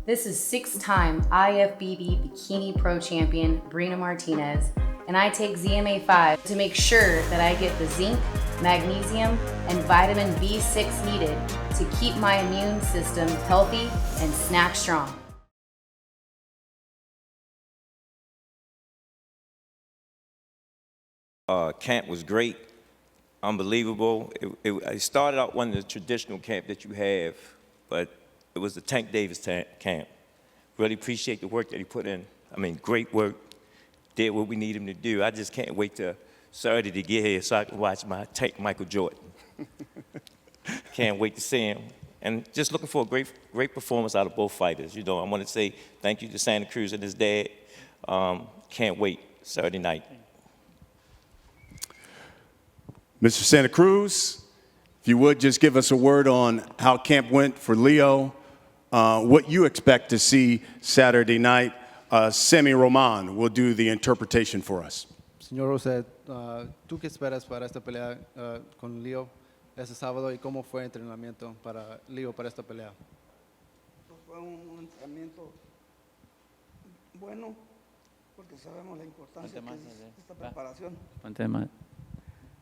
This is 6-time IFBB Bikini Pro Champion Brina Martinez, and I take ZMA5 to make sure that I get the zinc, magnesium, and vitamin B6 needed to keep my immune system healthy and snack strong. Camp was great, unbelievable. It started out one of the traditional camp that you have, but it was the Tank Davis camp. Really appreciate the work that he put in. I mean, great work. Did what we need him to do. I just can't wait till Saturday to get here so I can watch my Tank Michael Jordan. Can't wait to see him. And just looking for a great performance out of both fighters. You know, I want to say thank you to Santa Cruz and his dad. Can't wait Saturday night. Mr. Santa Cruz, if you would just give us a word on how camp went for Leo, what you expect to see Saturday night. Semi Roman will do the interpretation for us. Señor Rosette, ¿tú qué esperas para esta pelea con Leo este sábado y cómo fue el entrenamiento para Leo para esta pelea? Fue un entrenamiento bueno porque sabemos la importancia de esta preparación.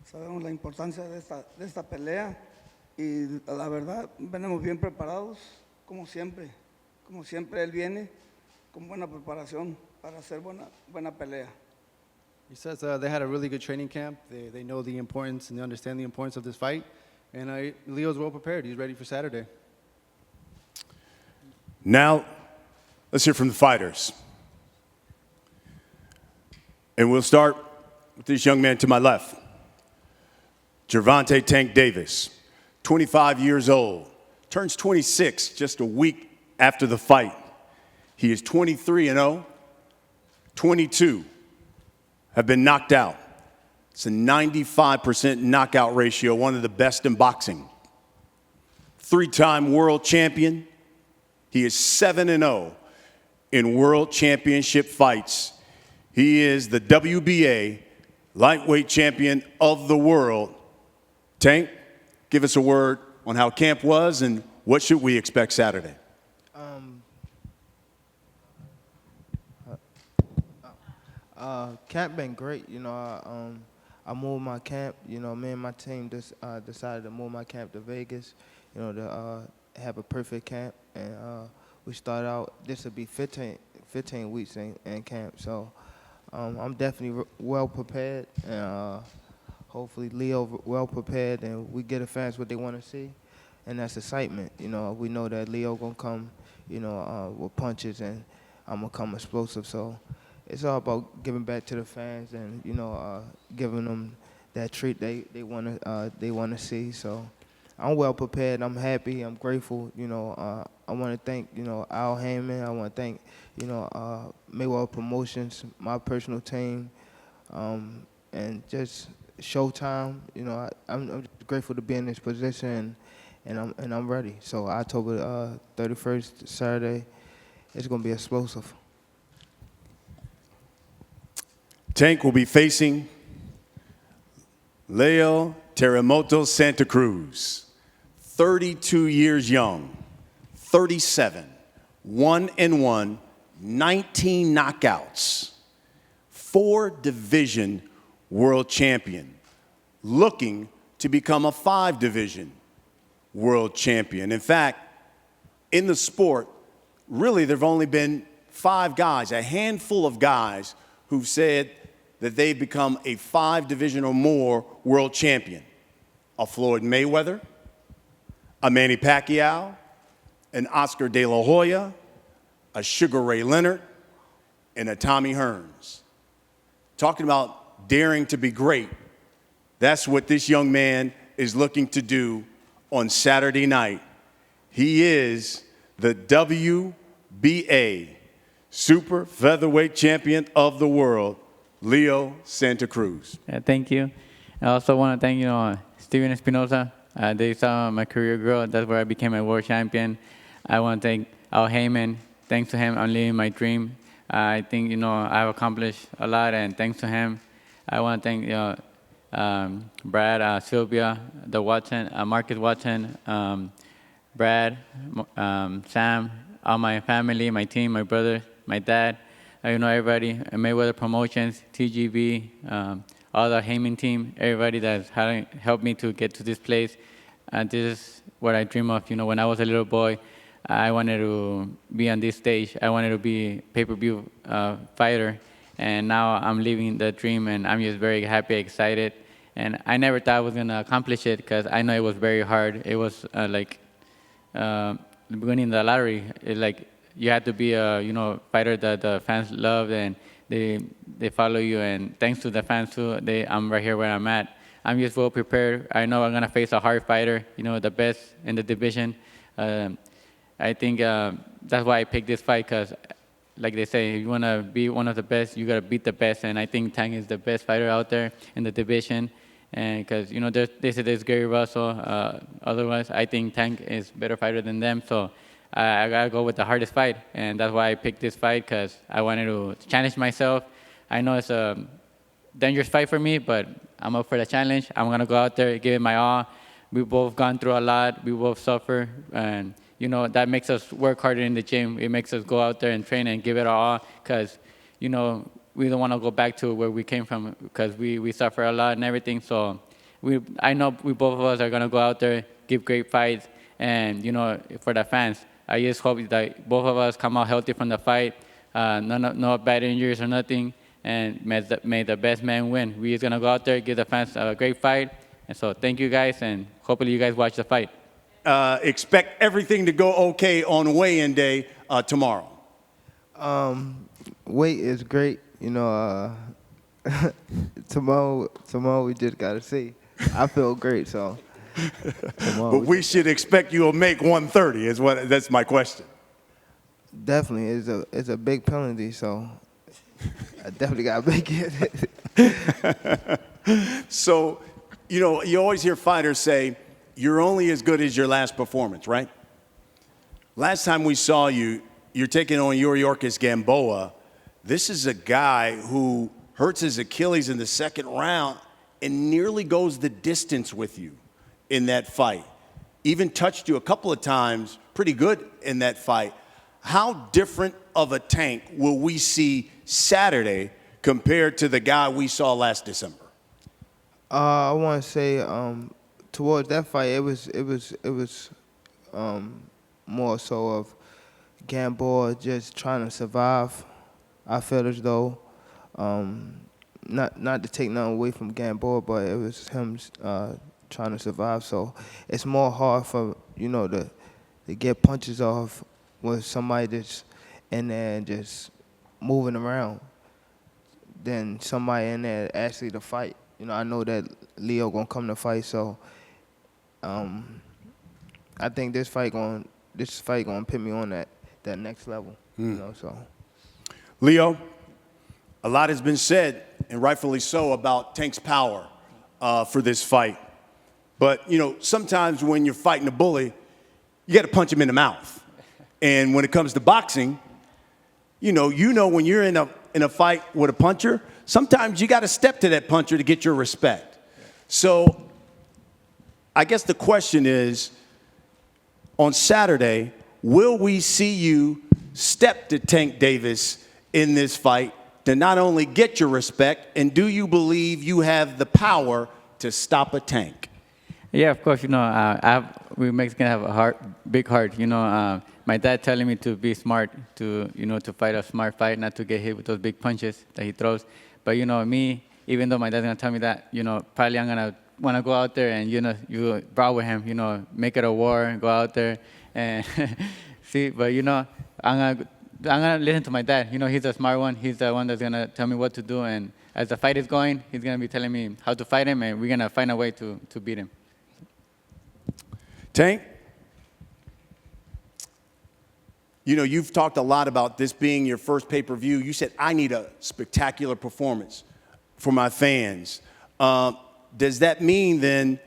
Sabemos la importancia de esta pelea y la verdad venimos bien preparados como siempre. Como siempre él viene con buena preparación para hacer buena pelea. He says they had a really good training camp. They know the importance and they understand the importance of this fight. And Leo's well prepared. He's ready for Saturday. Now, let's hear from the fighters. And we'll start with this young man to my left. Gervonta Tank Davis, 25 years old, turns 26 just a week after the fight. He is 23-0, 22 have been knocked out. It's a 95% knockout ratio, one of the best in boxing. 3-time world champion. He is 7-0 in world championship fights. He is the WBA lightweight champion of the world. Tank, give us a word on how camp was and what should we expect Saturday? Camp been great. You know, I moved my camp. You know, me and my team just decided to move my camp to Vegas. You know, to have a perfect camp, and we started out. This will be 15 weeks in camp. So I'm definitely well prepared, and hopefully Leo well prepared, and we get the fans what they want to see, and that's excitement. You know, we know that Leo gonna come, you know, with punches, and I'm gonna come explosive. So it's all about giving back to the fans, and you know, giving them that treat they wanna see. So I'm well prepared. I'm happy. I'm grateful. You know, I want to thank Al Heyman. I want to thank Mayweather Promotions, my personal team, and just Showtime. You know, I'm grateful to be in this position, and I'm ready. So October 31st, Saturday, it's gonna be explosive. Tank will be facing Leo Santa Cruz, 32 years young, 37, 1-1, 19 knockouts, 4-division world champion, looking to become a 5-division world champion. In fact, in the sport, really there have only been 5 guys, a handful of guys who've said that they've become a 5-division or more world champion. A Floyd Mayweather, a Manny Pacquiao, an Oscar De La Hoya, a Sugar Ray Leonard, and a Tommy Hearns. Talking about daring to be great, that's what this young man is looking to do on Saturday night. He is the WBA super featherweight champion of the world, Leo Santa Cruz. Thank you. I also want to thank, Steven Espinosa. They saw my career grow. That's where I became a world champion. I want to thank Al Heyman. Thanks to him, I'm living my dream. I think, I've accomplished a lot, and thanks to him, I want to thank, Brad, Sylvia, the Watson, Marcus Watson, Brad, Sam, all my family, my team, my brother, my dad, everybody, Mayweather Promotions, TGB, all the Heyman team, everybody that's helped me to get to this place. This is what I dream of. When I was a little boy, I wanted to be on this stage. I wanted to be pay-per-view fighter, and now I'm living the dream, and I'm just very happy, excited. And I never thought I was gonna accomplish it because I know it was very hard. It was winning the lottery. You had to be a fighter that the fans love and they follow you. And thanks to the fans too, I'm right here where I'm at. I'm just well prepared. I know I'm gonna face a hard fighter, the best in the division. I think that's why I picked this fight because, like they say, if you wanna be one of the best, you gotta beat the best. And I think Tank is the best fighter out there in the division. And because they say there's Gary Russell. Otherwise, I think Tank is a better fighter than them. So I gotta go with the hardest fight, and that's why I picked this fight because I wanted to challenge myself. I know it's a dangerous fight for me, but I'm up for the challenge. I'm gonna go out there, give it my all. We've both gone through a lot. We both suffer, and that makes us work harder in the gym. It makes us go out there and train and give it our all because we don't want to go back to where we came from because we suffer a lot and everything. So I know we both of us are gonna go out there, give great fights, and for the fans. I just hope that both of us come out healthy from the fight, no bad injuries or nothing, and may the best man win. We're just going to go out there, give the fans a great fight. And so thank you guys, and hopefully you guys watch the fight. Expect everything to go okay on weigh-in day tomorrow. Weight is great. Tomorrow we just got to see. I feel great, so. But we should expect you'll make 130 that's my question. Definitely. It's a big penalty, so I definitely got to make it. So, you always hear fighters say, you're only as good as your last performance, right? Last time we saw you, you're taking on Yuriorkis Gamboa. This is a guy who hurts his Achilles in the second round and nearly goes the distance with you in that fight. Even touched you a couple of times, pretty good in that fight. How different of a Tank will we see Saturday compared to the guy we saw last December? I want to say towards that fight, it was more so of Gamboa just trying to survive. I felt as though, not to take nothing away from Gamboa, but it was him trying to survive. So it's more hard for to get punches off with somebody that's in there and just moving around than somebody in there actually to fight. I know that Leo gonna come to fight, so I think this fight gonna put me on that next level. So. Leo, a lot has been said, and rightfully so, about Tank's power for this fight. But, sometimes when you're fighting a bully, you got to punch him in the mouth. And when it comes to boxing, when you're in a fight with a puncher, sometimes you got to step to that puncher to get your respect. So I guess the question is, on Saturday, will we see you step to Tank Davis in this fight to not only get your respect, and do you believe you have the power to stop a Tank? Yeah, of course. We Mexicans have a big heart. My dad telling me to be smart, to fight a smart fight, not to get hit with those big punches that he throws. But me, even though my dad's gonna tell me that, probably I'm gonna want to go out there and you brawl with him. Make it a war, go out there and see. But I'm gonna listen to my dad. He's a smart one. He's the one that's gonna tell me what to do. And as the fight is going, he's gonna be telling me how to fight him, and we're gonna find a way to beat him. Tank, you've talked a lot about this being your first pay-per-view. You said, I need a spectacular performance for my fans. Does that mean then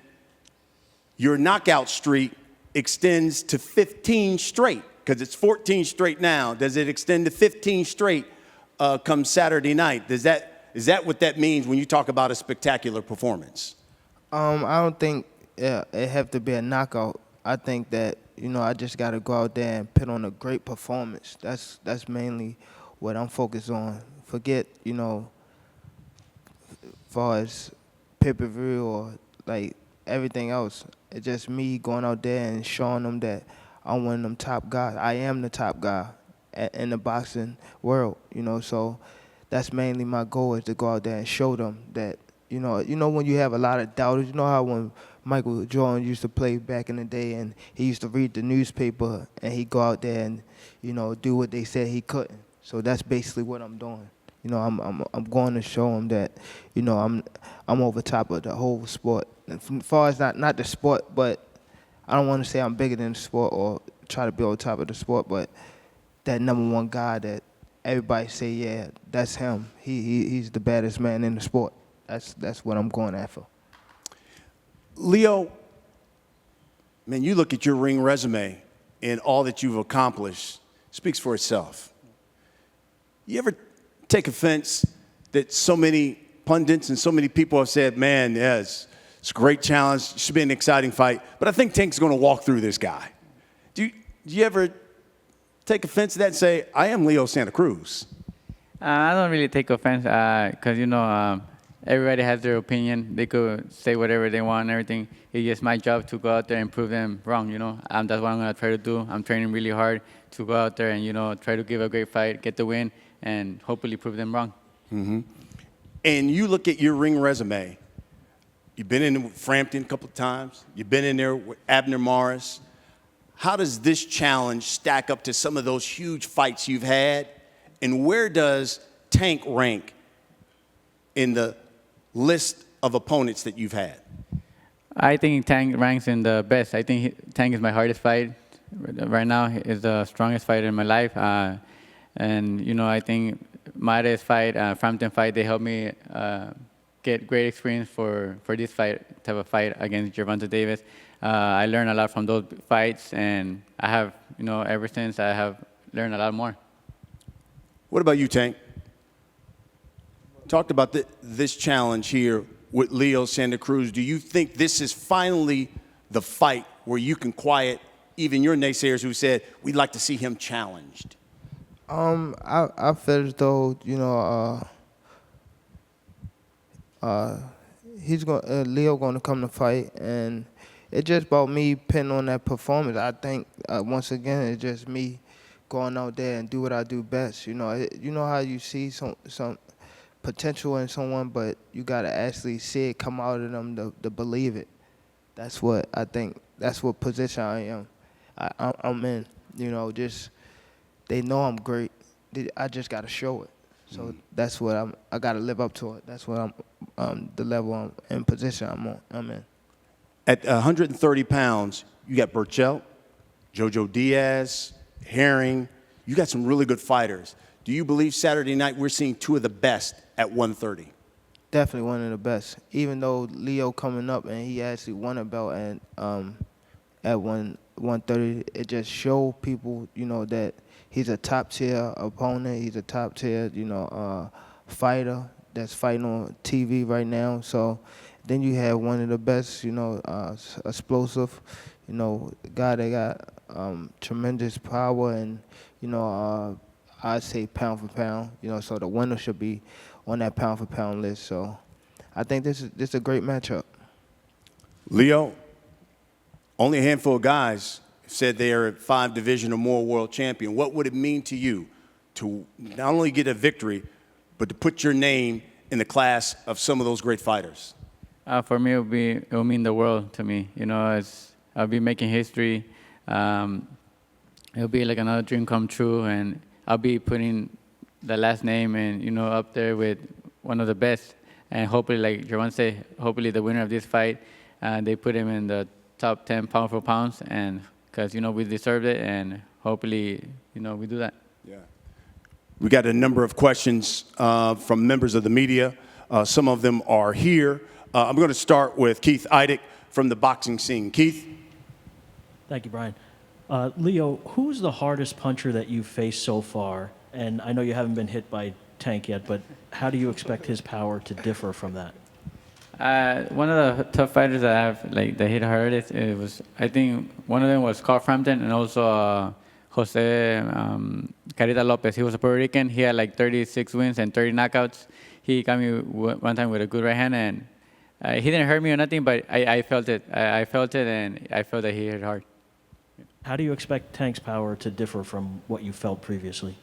your knockout streak extends to 15 straight? Because it's 14 straight now. Does it extend to 15 straight come Saturday night? Is that what that means when you talk about a spectacular performance? I don't think it have to be a knockout. I think that I just got to go out there and put on a great performance. That's mainly what I'm focused on. Forget, far as pay-per-view or like everything else. It's just me going out there and showing them that I'm one of them top guys. I am the top guy in the boxing world, so that's mainly my goal, is to go out there and show them that, when you have a lot of doubters, how when Michael Jordan used to play back in the day and he used to read the newspaper and he'd go out there and, do what they said he couldn't. So that's basically what I'm doing. I'm going to show them that, I'm over top of the whole sport. And as far as not the sport, but I don't want to say I'm bigger than the sport or try to be on top of the sport, but that number one guy that everybody say, yeah, that's him. He's the baddest man in the sport. That's what I'm going after. Leo, man, you look at your ring resume and all that you've accomplished speaks for itself. You ever take offense that so many pundits and so many people have said, man, yes, it's a great challenge, it should be an exciting fight, but I think Tank's going to walk through this guy. Do you ever take offense to that and say, I am Leo Santa Cruz? I don't really take offense because, everybody has their opinion. They could say whatever they want and everything. It's just my job to go out there and prove them wrong, That's what I'm going to try to do. I'm training really hard to go out there and, try to give a great fight, get the win, and hopefully prove them wrong. Mm-hmm. And you look at your ring resume. You've been in Frampton a couple of times. You've been in there with Abner Morris. How does this challenge stack up to some of those huge fights you've had? And where does Tank rank in the list of opponents that you've had? I think Tank ranks in the best. I think Tank is my hardest fight. Right now, is the strongest fighter in my life. And, I think Mares fight, Frampton fight, they helped me get great experience for this type of fight against Gervonta Davis. I learned a lot from those fights, and I have, ever since I have learned a lot more. What about you, Tank? Talked about this challenge here with Leo Santa Cruz. Do you think this is finally the fight where you can quiet even your naysayers who said, we'd like to see him challenged? I feel as though, Leo going to come to fight, and it's just about me pinning on that performance. I think, once again, it's just me going out there and do what I do best. You know how you see some potential in someone, but you got to actually see it come out of them to believe it. That's what I think. That's what position I am. I'm in. Just they know I'm great. I just got to show it. So that's what I got to live up to it. That's what the level I'm in, position I'm in. At 130 pounds, you got Burchell, Jojo Diaz, Herring. You got some really good fighters. Do you believe Saturday night we're seeing two of the best at 130? Definitely one of the best. Even though Leo coming up and he actually won a belt at 130, it just show people, that he's a top-tier opponent. He's a top-tier, fighter that's fighting on TV right now. So then you have one of the best, explosive, guy that got tremendous power and, I'd say pound for pound. So the winner should be on that pound for pound list. So I think this is a great matchup. Leo, only a handful of guys said they are 5 division or more world champion. What would it mean to you to not only get a victory, but to put your name in the class of some of those great fighters? For me, it will mean the world to me. I'll be making history. It'll be like another dream come true, and I'll be putting the last name and up there with one of the best. And hopefully, like Gervonta said, hopefully the winner of this fight, they put him in the top 10 pound for pounds, and because we deserved it, and hopefully we do that. Yeah. We got a number of questions from members of the media. Some of them are here. I'm going to start with Keith Eidick from the boxing scene. Keith? Thank you, Brian. Leo, who's the hardest puncher that you've faced so far? And I know you haven't been hit by Tank yet, but how do you expect his power to differ from that? One of the tough fighters that I have, like, that hit hardest, it was, I think one of them was Carl Frampton, and also Jose Carita Lopez. He was a Puerto Rican. He had like 36 wins and 30 knockouts. He got me one time with a good right hand, and he didn't hurt me or nothing, but I felt it. I felt it, and I felt that he hit hard. How do you expect Tank's power to differ from what you felt previously?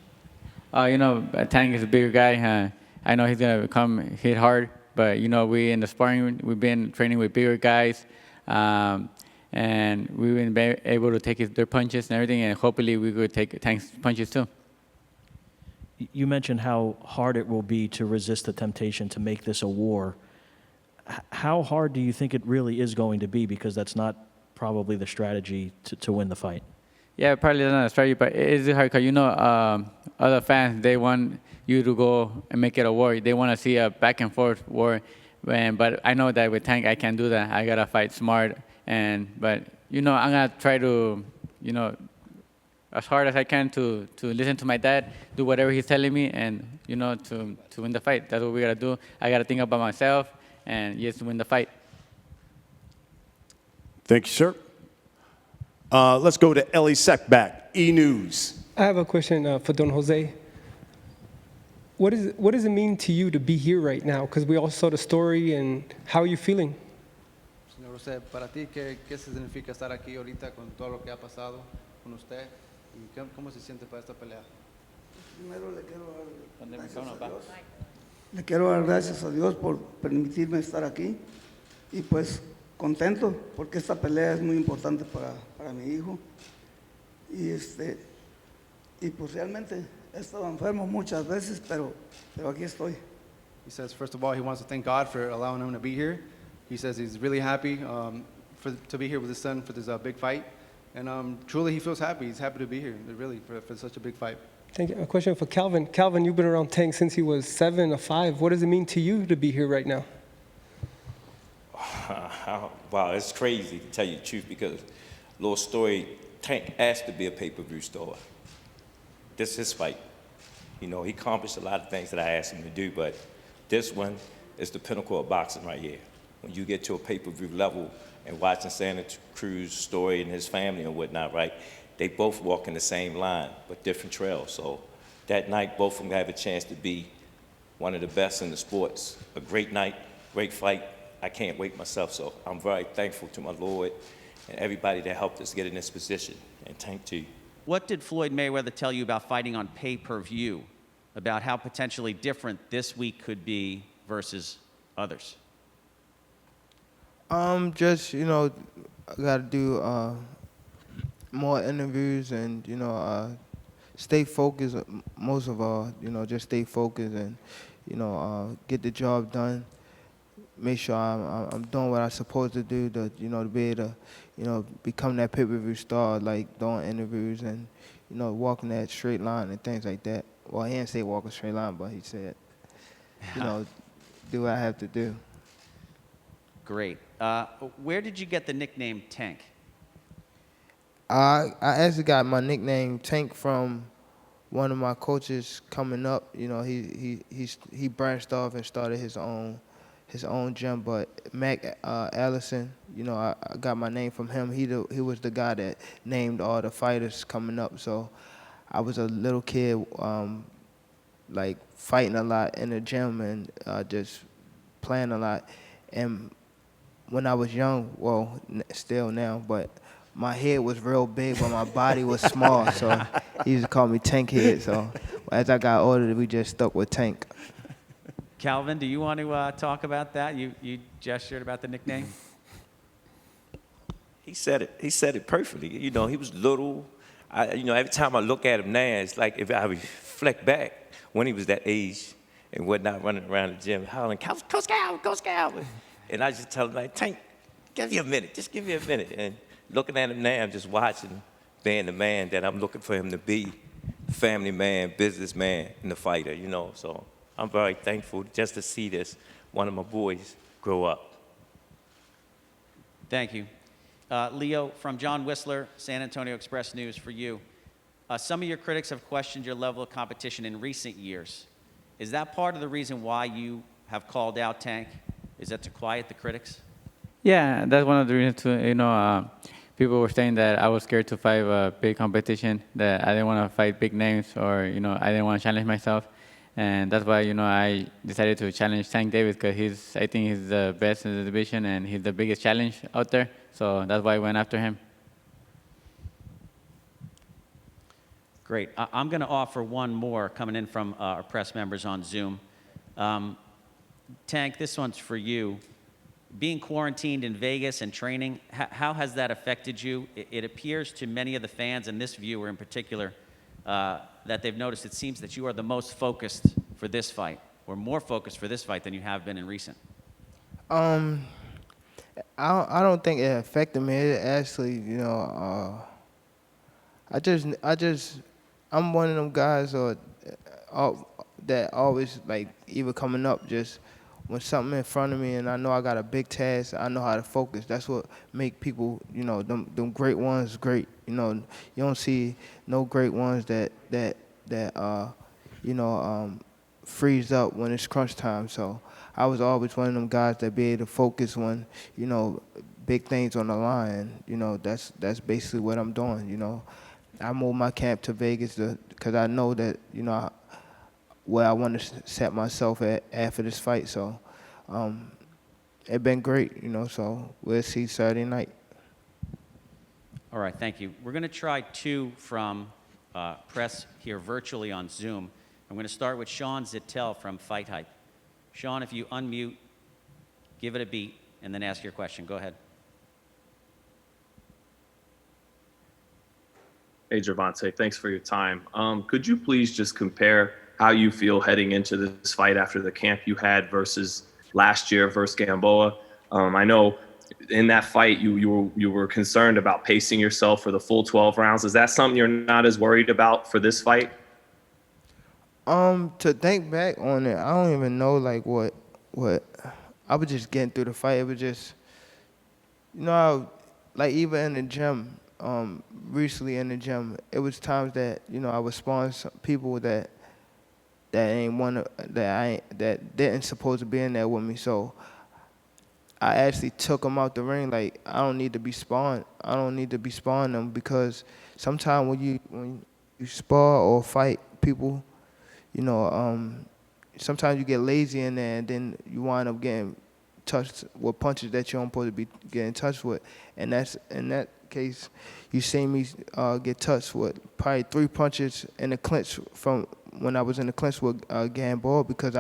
Tank is a bigger guy. I know he's gonna come hit hard, but we in the sparring, we've been training with bigger guys, and we've been able to take their punches and everything, and hopefully we could take Tank's punches too. You mentioned how hard it will be to resist the temptation to make this a war. How hard do you think it really is going to be? Because that's not probably the strategy to win the fight. Yeah, probably not a strategy, but it is hard because other fans, they want you to go and make it a war. They want to see a back and forth war, but I know that with Tank I can't do that. I gotta fight smart, but I'm gonna try to as hard as I can to listen to my dad, do whatever he's telling me, and to win the fight. That's what we gotta do. I gotta think about myself and just win the fight. Thank you, sir. Let's go to Ellie Seckback, E-News. I have a question for Don Jose. What does it mean to you to be here right now? Because we all saw the story, and how are you feeling? Señor José, para ti, ¿qué significa estar aquí ahorita con todo lo que ha pasado con usted? ¿Y cómo se siente para esta pelea? Primero le quiero dar gracias a Dios por permitirme estar aquí y pues contento porque esta pelea es muy importante para mi hijo y pues realmente he estado enfermo muchas veces, pero aquí estoy. He says, first of all, he wants to thank God for allowing him to be here. He says he's really happy to be here with his son for this big fight. And truly, he feels happy. He's happy to be here, really, for such a big fight. Thank you. A question for Calvin. Calvin, you've been around Tank since he was 7 or 5. What does it mean to you to be here right now? Wow, it's crazy to tell you the truth because, little story, Tank asked to be a pay-per-view star. This is his fight. He accomplished a lot of things that I asked him to do, but this one is the pinnacle of boxing right here. When you get to a pay-per-view level and watching Santa Cruz story and his family and whatnot, right? They both walk in the same line, but different trails. So that night, both of them have a chance to be one of the best in the sports. A great night, great fight. I can't wait myself. So I'm very thankful to my Lord and everybody that helped us get in this position. And Tank too. What did Floyd Mayweather tell you about fighting on pay-per-view, about how potentially different this week could be versus others? Just, I got to do more interviews and, stay focused, most of all, just stay focused and, get the job done. Make sure I'm doing what I'm supposed to do to, to be able to, become that pay-per-view star, like doing interviews and, walking that straight line and things like that. Well, he didn't say walk a straight line, but he said, do what I have to do. Great. Where did you get the nickname Tank? I actually got my nickname Tank from one of my coaches coming up. He branched off and started his own gym. But Mac Allison, I got my name from him. He was the guy that named all the fighters coming up. So I was a little kid, like fighting a lot in the gym and just playing a lot. And when I was young, well, still now, but my head was real big, but my body was small, so he used to call me Tank Head. So as I got older, we just stuck with Tank. Calvin, do you want to talk about that? You gestured about the nickname. He said it. He said it perfectly. He was little. Every time I look at him now, it's like if I reflect back when he was that age and whatnot, running around the gym, hollering, "Go Scout, go Scout!" And I just tell him, like, Tank, give me a minute, just give me a minute. And looking at him now, I'm just watching, being the man that I'm looking for him to be, family man, businessman, and the fighter, So I'm very thankful just to see this, one of my boys, grow up. Thank you. Leo, from John Whistler, San Antonio Express News for you. Some of your critics have questioned your level of competition in recent years. Is that part of the reason why you have called out Tank? Is that to quiet the critics? Yeah, that's one of the reasons too. People were saying that I was scared to fight a big competition, that I didn't want to fight big names, or I didn't want to challenge myself, and that's why I decided to challenge Tank Davis because I think he's the best in the division and he's the biggest challenge out there. So that's why I went after him. Great. I'm going to offer one more coming in from our press members on Zoom. Tank, this one's for you. Being quarantined in Vegas and training, how has that affected you? It appears to many of the fans, and this viewer in particular, that they've noticed it seems that you are the most focused for this fight, or more focused for this fight than you have been in recent. I don't think it affected me. It actually, I'm one of them guys that always like even coming up just when something in front of me and I know I got a big task, I know how to focus. That's what make people, them great ones great. You don't see no great ones that freeze up when it's crunch time. So I was always one of them guys that be able to focus when, big things on the line. That's basically what I'm doing. I moved my camp to Vegas because I know that, where I want to set myself at after this fight. So it's been great, so we'll see Saturday night. All right, thank you. We're going to try two from press here virtually on Zoom. I'm going to start with Sean Zittel from Fight Hype. Sean, if you unmute, give it a beat, and then ask your question. Go ahead. Hey, Gervonta, thanks for your time. Could you please just compare how you feel heading into this fight after the camp you had versus last year versus Gamboa? I know in that fight you were concerned about pacing yourself for the full 12 rounds. Is that something you're not as worried about for this fight? To think back on it, I don't even know like what I was just getting through the fight. It was just, like even in the gym, recently in the gym, it was times that I would spawn some people that didn't supposed to be in there with me. So I actually took them out the ring. Like I don't need to be spawned. I don't need to be spawning them because sometimes when you spar or fight people, sometimes you get lazy in there and then you wind up getting touched with punches that you don't supposed to be getting touched with. And that's in that case, you see me get touched with probably 3 punches in the clinch from when I was in the clinch with Gamboa because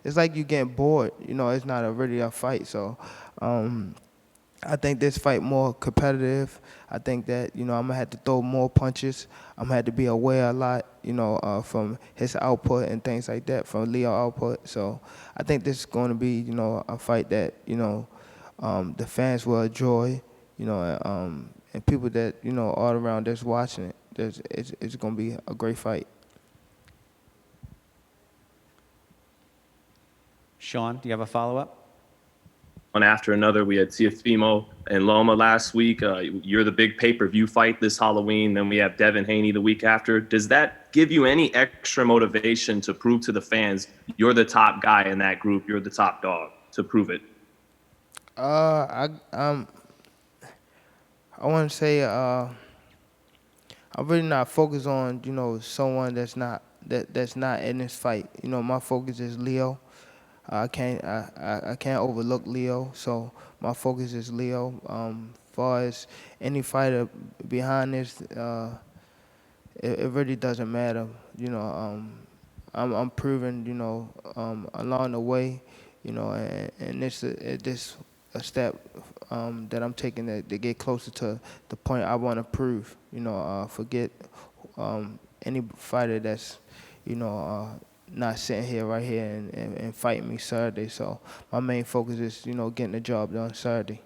it's like you getting bored. It's not really a fight. So I think this fight more competitive. I think that, I'm going to have to throw more punches. I'm going to have to be aware a lot, from his output and things like that, from Leo output. So I think this is going to be, a fight that, the fans will enjoy, and people that, all around that's watching it. It's going to be a great fight. Sean, do you have a follow-up? One after another, we had Teofimo and Loma last week. You're the big pay-per-view fight this Halloween. Then we have Devin Haney the week after. Does that give you any extra motivation to prove to the fans you're the top guy in that group, you're the top dog, to prove it? I want to say I'm really not focused on someone that's not in this fight. My focus is Leo. I can't overlook Leo, so my focus is Leo. Far as any fighter behind this, it really doesn't matter. I'm proving along the way, and this a step that I'm taking to get closer to the point I want to prove. Forget any fighter that's not sitting here right here and fighting me Saturday. So my main focus is, getting the job done Saturday.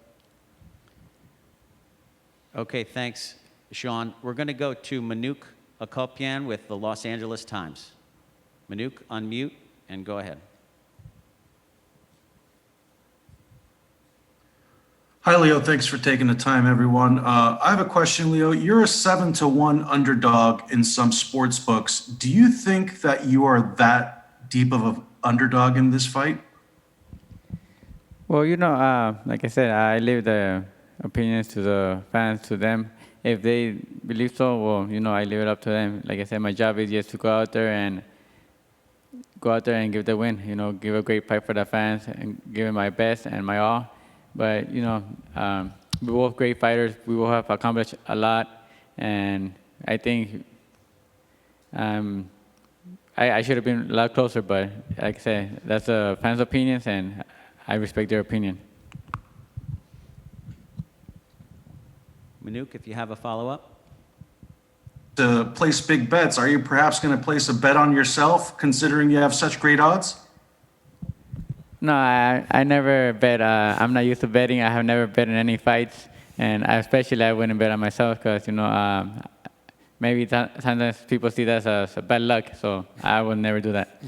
Okay, thanks, Sean. We're going to go to Manuk Akopian with the Los Angeles Times. Manuk, unmute and go ahead. Hi, Leo. Thanks for taking the time, everyone. I have a question, Leo. You're a 7-1 underdog in some sports books. Do you think that you are that deep of an underdog in this fight? Well, like I said, I leave the opinions to the fans, to them. If they believe so, well, I leave it up to them. Like I said, my job is just to go out there and give the win. Give a great fight for the fans and give it my best and my all. But we're both great fighters. We both have accomplished a lot, and I think I should have been a lot closer. But like I said, that's the fans' opinions, and I respect their opinion. Manuk, if you have a follow-up. To place big bets, are you perhaps going to place a bet on yourself, considering you have such great odds? No, I never bet. I'm not used to betting. I have never bet in any fights, and I wouldn't bet on myself because maybe sometimes people see that as bad luck. So I would never do that.